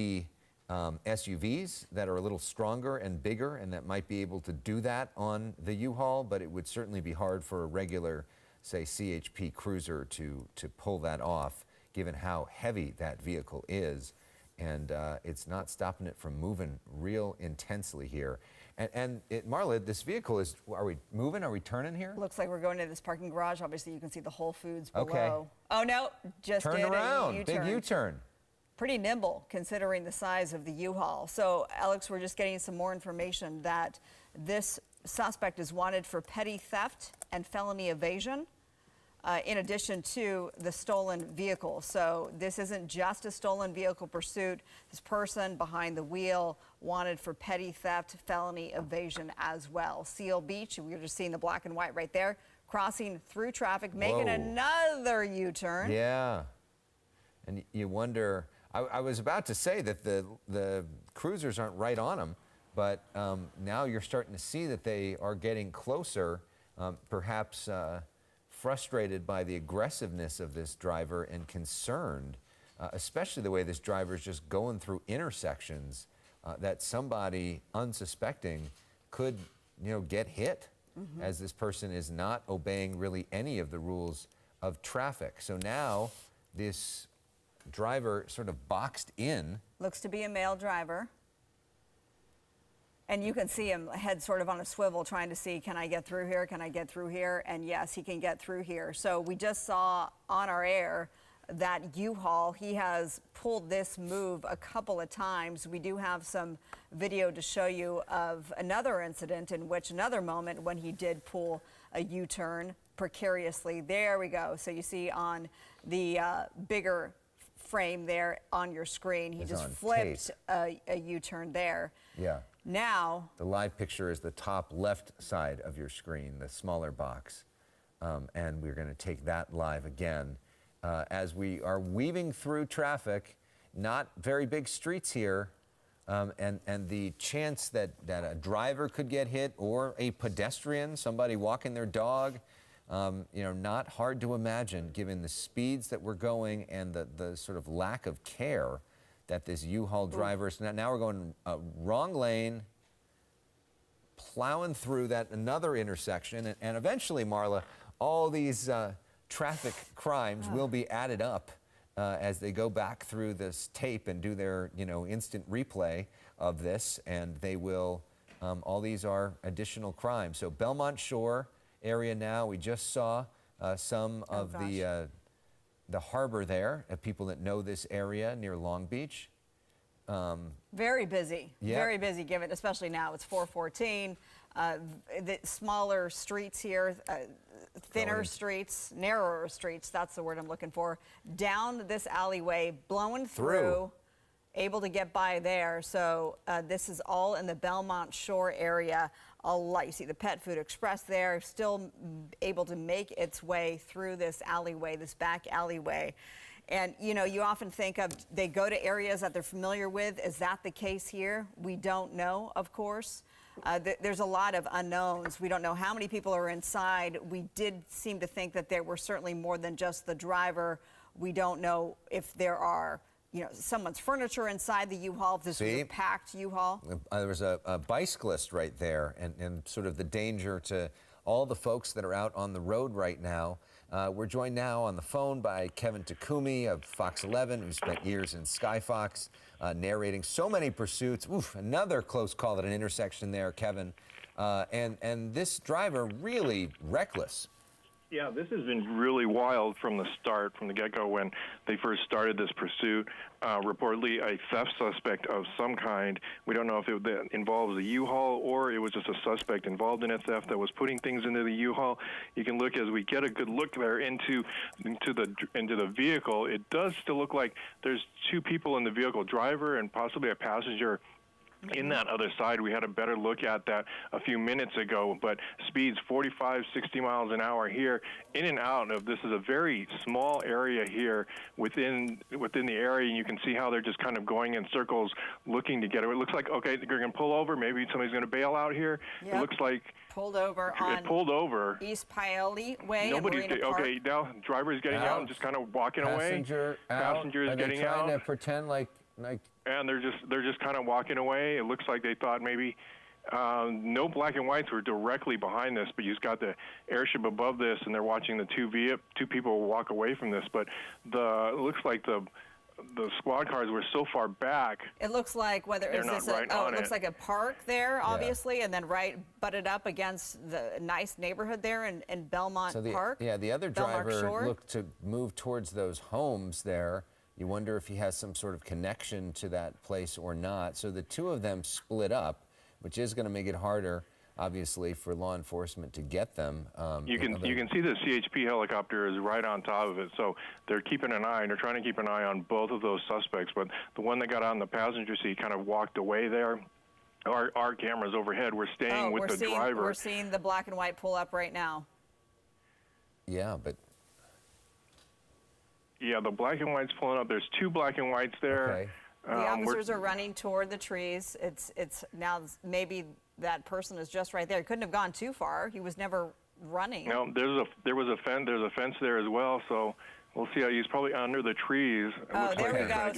be SUVs that are a little stronger and bigger and that might be able to do that on the U-Haul, but it would certainly be hard for a regular, say, CHP cruiser to pull that off, given how heavy that vehicle is. And it's not stopping it from moving real intensely here. And Marla, this vehicle is, are we moving? Are we turning here? Looks like we're going to this parking garage. Obviously, you can see the Whole Foods below. Okay. Oh, no, just Turn did around. a U-turn. Big U-turn. Pretty nimble considering the size of the U-Haul. So, Alex, we're just getting some more information that this suspect is wanted for petty theft and felony evasion, in addition to the stolen vehicle. So this isn't just a stolen vehicle pursuit. This person behind the wheel wanted for petty theft, felony evasion as well. Seal Beach, we were just seeing the black and white right there, crossing through traffic, making another U-turn. Yeah. And you wonder, I was about to say that the cruisers aren't right on them, but now you're starting to see that they are getting closer, perhaps frustrated by the aggressiveness of this driver and concerned, especially the way this driver is just going through intersections, that somebody unsuspecting could, get hit, as this person is not obeying really any of the rules of traffic. So now this driver sort of boxed in. Looks to be a male driver. And you can see him head sort of on a swivel trying to see, can I get through here? Can I get through here? And yes, he can get through here. So we just saw on our air that U-Haul, he has pulled this move a couple of times. We do have some video to show you of another incident in which another moment when he did pull a U-turn precariously. There we go. So you see on the bigger frame there on your screen, he just flipped a U-turn there. Yeah. Now, the live picture is the top left side of your screen, the smaller box. And we're going to take that live again. As we are weaving through traffic, not very big streets here, and the chance that a driver could get hit or a pedestrian, somebody walking their dog, not hard to imagine given the speeds that we're going and the sort of lack of care that this U-Haul driver is. Now we're going wrong lane, plowing through another intersection, and eventually, Marla, all these traffic crimes will be added up as they go back through this tape and do their, instant replay of this, and they will. All these are additional crimes. So Belmont Shore area now. We just saw some of the harbor there, people that know this area near Long Beach. Very busy, very busy, given, especially now it's 4:14. The smaller streets here, thinner streets, narrower streets, that's the word I'm looking for, down this alleyway, blowing through, able to get by there. So this is all in the Belmont Shore area. A lot. You see the Pet Food Express there, still able to make its way through this alleyway, this back alleyway. And, you often think of, they go to areas that they're familiar with. Is that the case here? We don't know, of course. There's a lot of unknowns. We don't know how many people are inside. We did seem to think that there were certainly more than just the driver. We don't know if there are, someone's furniture inside the U-Haul, if this was a packed U-Haul. There was a bicyclist right there, and sort of the danger to all the folks that are out on the road right now. We're joined now on the phone by Kevin Takumi of Fox 11, who spent years in Sky Fox, narrating so many pursuits. Oof, another close call at an intersection there, Kevin. And this driver really reckless. Yeah, this has been really wild from the start, from the get-go when they first started this pursuit. Reportedly a theft suspect of some kind. We don't know if it involves a U-Haul or it was just a suspect involved in a theft that was putting things into the U-Haul. You can look, as we get a good look there into the vehicle, it does still look like there's two people in the vehicle, driver and possibly a passenger. In that other side, we had a better look at that a few minutes ago, but speeds 45, 60 miles an hour here, in and out of. This is a very small area here within the area, and you can see how they're just kind of going in circles looking to get it. It looks like, okay, they're going to pull over. Maybe somebody's going to bail out here. Yep. It looks like pulled over on East Paoli Way. Nobody's okay. Now driver's getting out and just kind of walking away. Passenger is getting out. Trying to pretend like and they're just kind of walking away. It looks like they thought maybe no black and whites were directly behind this, but you've got the airship above this, and they're watching the two people walk away from this. But it looks like the squad cars were so far back. It looks like it looks like a park there, obviously, and then butted up against the nice neighborhood there in Belmont Park. Yeah, the other Belmont driver Shore. looked to move towards those homes there. You wonder if he has some sort of connection to that place or not. So the two of them split up, which is going to make it harder, obviously, for law enforcement to get them. You can see the CHP helicopter is right on top of it, so they're keeping an eye, and they're trying to keep an eye on both of those suspects. But the one that got on the passenger seat kind of walked away there. Our cameras overhead were staying with the driver. We're seeing the black and white pull up right now. Yeah, but... Yeah, the black and white's pulling up. There's two black and whites there. Okay. The officers are running toward the trees. It's now maybe that person is just right there. He couldn't have gone too far. He was never running. No, there's a fence there as well. So we'll see. He's probably under the trees. Oh, there we go.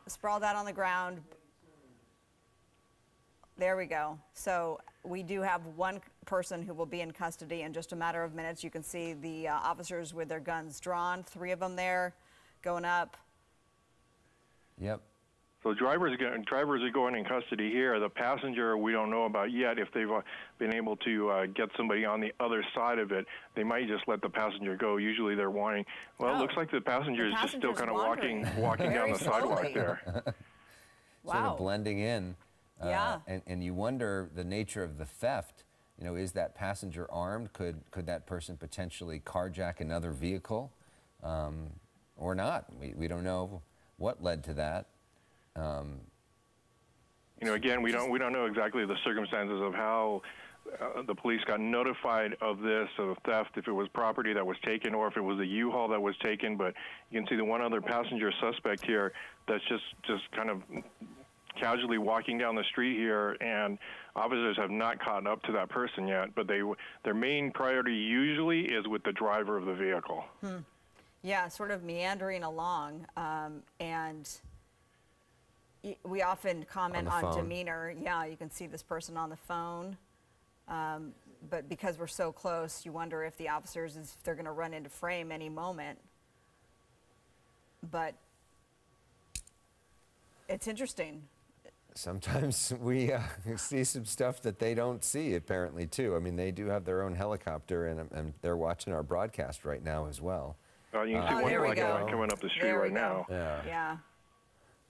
Sprawled out on the ground. There we go. So we do have one person who will be in custody in just a matter of minutes. You can see the officers with their guns drawn. 3 of them there, going up. Yep. So drivers are going in custody here. The passenger we don't know about yet. If they've been able to get somebody on the other side of it, they might just let the passenger go. Usually they're wanting. Well, it looks like the passenger is just still kind of walking down the sidewalk there. Wow. Sort of blending in. Yeah. And you wonder the nature of the theft. You know, is that passenger armed? Could that person potentially carjack another vehicle, or not? We don't know what led to that. You know, again, we don't know exactly the circumstances of how the police got notified of this, of theft, if it was property that was taken or if it was a U-Haul that was taken. But you can see the one other passenger suspect here that's just kind of casually walking down the street here, and officers have not caught up to that person yet. But their main priority usually is with the driver of the vehicle. Yeah, sort of meandering along, and we often comment on demeanor. Yeah, you can see this person on the phone, but because we're so close, you wonder if the officers, if they're going to run into frame any moment. But it's interesting. Sometimes we see some stuff that they don't see, apparently, too. I mean, they do have their own helicopter, and they're watching our broadcast right now as well. You can see one black and white coming up the street right now. Yeah.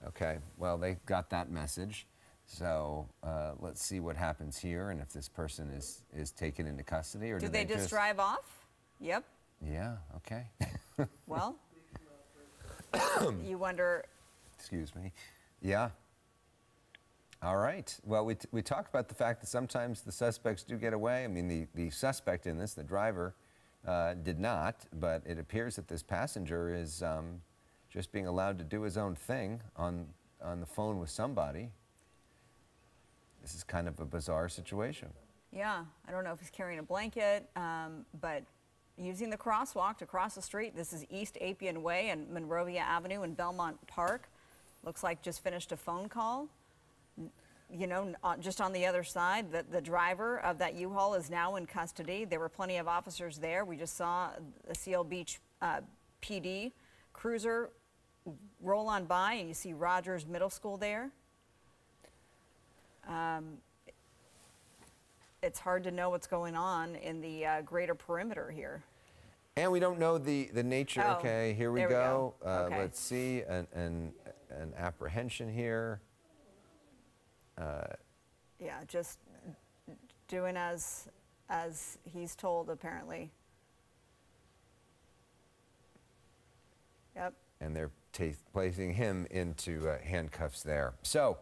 Okay, well, they got that message. So let's see what happens here, and if this person is taken into custody, or do they just drive off? Yep. Yeah, okay. Well, you wonder. Excuse me. Yeah. All right. Well, we talked about the fact that sometimes the suspects do get away. I mean, the suspect in this, the driver, did not, but it appears that this passenger is just being allowed to do his own thing on the phone with somebody. This is kind of a bizarre situation. Yeah, I don't know if he's carrying a blanket, but using the crosswalk to cross the street. This is East Appian Way and Monrovia Avenue in Belmont Park. Looks like just finished a phone call. You know, just on the other side, the driver of that U-Haul is now in custody. There were plenty of officers there. We just saw the Seal Beach PD cruiser roll on by, and you see Rogers Middle School there. It's hard to know what's going on in the greater perimeter here. And we don't know the nature. Oh, okay, here we there go. we go. Okay. Let's see an apprehension here. Yeah, just doing as he's told, apparently. Yep. And they're placing him into handcuffs there. So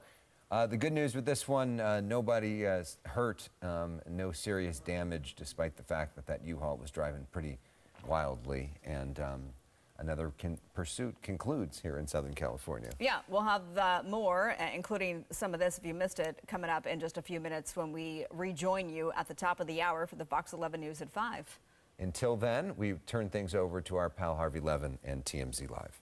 the good news with this one, nobody hurt, no serious damage, despite the fact that U-Haul was driving pretty wildly. And another pursuit concludes here in Southern California. Yeah, we'll have more, including some of this, if you missed it, coming up in just a few minutes when we rejoin you at the top of the hour for the Fox 11 News at 5. Until then, we turn things over to our pal Harvey Levin and TMZ Live.